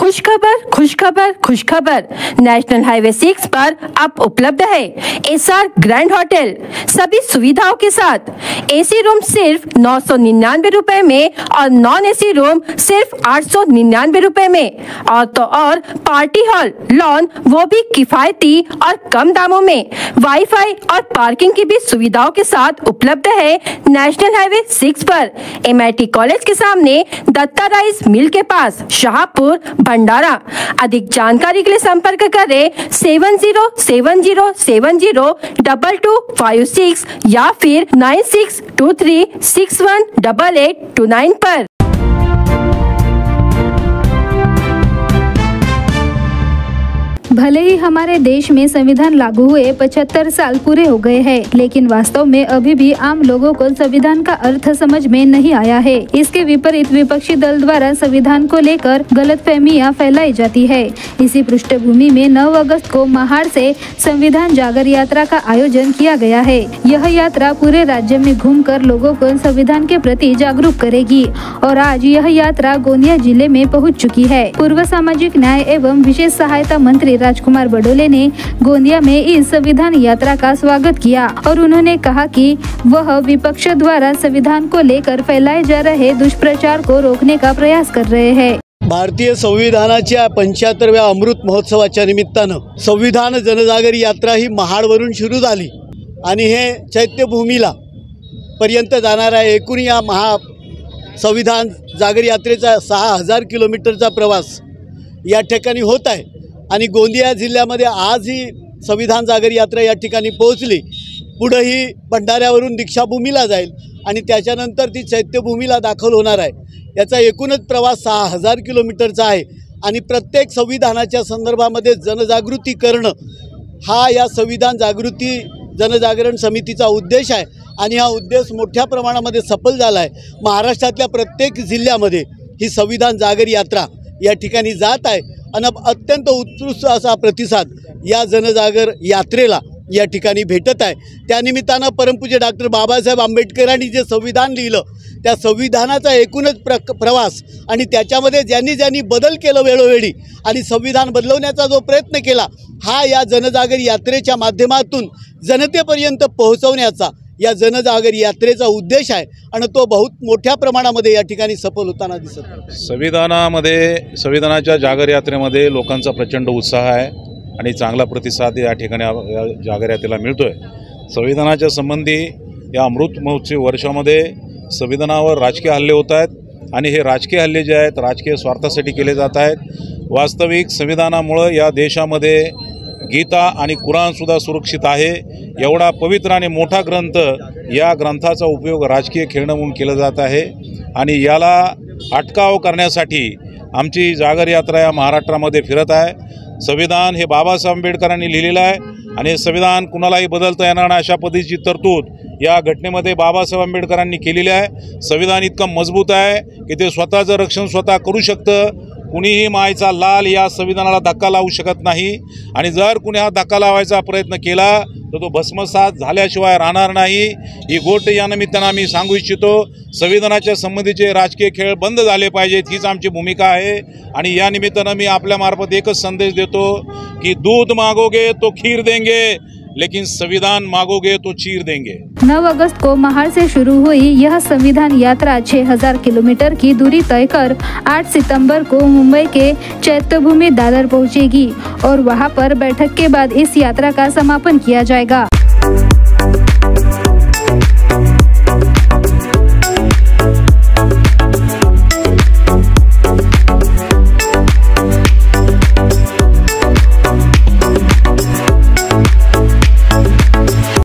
खुशखबर, national highway 6 पर अब उपलब्ध है एसआर ग्रैंड होटल सभी सुविधाओं के साथ। एसी रूम सिर्फ 999 रुपए में और नॉन एसी रूम सिर्फ 899 रुपए में और पार्टी हॉल लॉन वो भी किफायती और कम दामों में। वाईफाई और पार्किंग की भी सुविधाओं के साथ उपलब्ध है नेशनल हाईवे 6 पर MIT कॉलेज के सामने दत्ता राइस मिल के पास, शाहपुर, भंडारा। अधिक जानकारी के लिए संपर्क करें 7070702256 या फिर 9623618829 पर। भले ही हमारे देश में संविधान लागू हुए 75 साल पूरे हो गए हैं, लेकिन वास्तव में अभी भी आम लोगों को संविधान का अर्थ समझ में नहीं आया है। इसके विपरीत विपक्षी दल द्वारा संविधान को लेकर गलतफहमियां फैलाई जाती है। इसी पृष्ठभूमि में 9 अगस्त को महाड़ से संविधान जागर यात्रा का आयोजन किया गया है। यह यात्रा पूरे राज्य में घूमकर लोगों को संविधान के प्रति जागरूक करेगी और आज यह यात्रा गोंदिया जिले में पहुँच चुकी है। पूर्व सामाजिक न्याय एवं विशेष सहायता मंत्री राजकुमार बडोले ने गोंदिया में इस संविधान यात्रा का स्वागत किया और उन्होंने कहा कि वह विपक्ष द्वारा संविधान को लेकर फैलाए जा रहे दुष्प्रचार को रोकने का प्रयास कर रहे हैं। भारतीय संविधानाच्या 75व्या अमृत महोत्सवाच्या निमित्तानं संविधान जनजागरी यात्रा ही महाडवरून सुरू झाली आणि हे चैत्यभूमीला पर्यंत जाणारा एकूण या संविधान जागर यात्रेचा 6000 किलोमीटरचा प्रवास या ठिकाणी होत आहे आणि गोंदिया जिल्ह्यामध्ये आज ही संविधान जागर यात्रा या ठिकाणी पोहोचली। पुढे ही भंडाऱ्यावरून दीक्षाभूमीला जाईल आणि त्याच्यानंतर ती चैत्यभूमीला दाखल होणार आहे। याचा एकूणच प्रवास 6000 किलोमीटरचा आहे आणि प्रत्येक संविधानाच्या संदर्भामध्ये जनजागृती करणं हा या संविधान जागृती जनजागरण समितीचा उद्देश आहे आणि हा उद्देश मोठ्या प्रमाणामध्ये सफल झाला आहे। महाराष्ट्रातल्या प्रत्येक जिल्ह्यामध्ये ही संविधान जागर यात्रा या ठिकाणी जात आहे आणि अत्यंत उत्कृष्ट असा प्रतिसाद या जनजागर यात्रेला या ठिकाणी भेटत आहे। त्यानिमित्तानं परमपूज्य डॉक्टर बाबासाहेब आंबेडकरांनी जे संविधान लिहिलं त्या संविधानाचा एकूणच प्रवास आणि त्याच्यामध्ये ज्यांनी बदल केलं वेळोवेळी आणि संविधान बदलवण्याचा जो प्रयत्न केला हा या जनजागर यात्रेच्या माध्यमातून जनतेपर्यंत पोहोचवण्याचा या जनजागर यात्रेचा उद्देश आहे आणि तो बहुत मोठ्या प्रमाणामध्ये या ठिकाणी सफल होताना दिसत आहे। संविधानाच्या जागर यात्रेमध्ये लोकांचा प्रचंड उत्साह आहे आणि चांगला प्रतिसाद या ठिकाणी या जागर यात्रेला मिळतोय। संविधानाच्या संबंधी या अमृत महोत्सवी वर्षामध्ये संविधानावर राजकीय हल्ले होत आहेत आणि हे राजकीय हल्ले जे आहेत राजकीय स्वार्थासाठी केले जात आहेत। वास्तविक संविधानामुळे या देशामध्ये गीता आणि कुराणसुद्धा सुरक्षित आहे। एवढा पवित्र आणि मोठा ग्रंथ या ग्रंथाचा उपयोग राजकीय खेळणं म्हणून केला जात आहे आणि याला अटकाव करण्यासाठी आमची जागर यात्रा या महाराष्ट्रामध्ये फिरत आहे। संविधान हे बाबासाहेब आंबेडकरांनी लिहिलेलं आहे आणि संविधान कुणालाही बदलता येणार नाही अशा पद्धतीची तरतूद या घटनेमध्ये बाबासाहेब आंबेडकरांनी केलेली आहे। संविधान इतकं मजबूत आहे की ते स्वतःचं रक्षण स्वतः करू शकतं। कुणीही मायचा लाल या संविधानाला धक्का लावू शकत नाही आणि जर कुणी हा धक्का लावायचा प्रयत्न केला तर तो भस्मसात झाल्याशिवाय राहणार नाही। ही गोष्ट या निमित्तानं आम्ही सांगू इच्छितो। संविधानाच्या संबंधीचे राजकीय खेळ बंद झाले पाहिजेत हीच आमची भूमिका आहे आणि या निमित्तानं मी आपल्यामार्फत एकच संदेश देतो की दूध मागोगे तो खीर देंगे, लेकिन संविधान मांगोगे तो चीर देंगे। 9 अगस्त को महाड़ से शुरू हुई यह संविधान यात्रा 6000 किलोमीटर की दूरी तय कर 8 सितंबर को मुंबई के चैत्यभूमि दादर पहुंचेगी और वहां पर बैठक के बाद इस यात्रा का समापन किया जाएगा।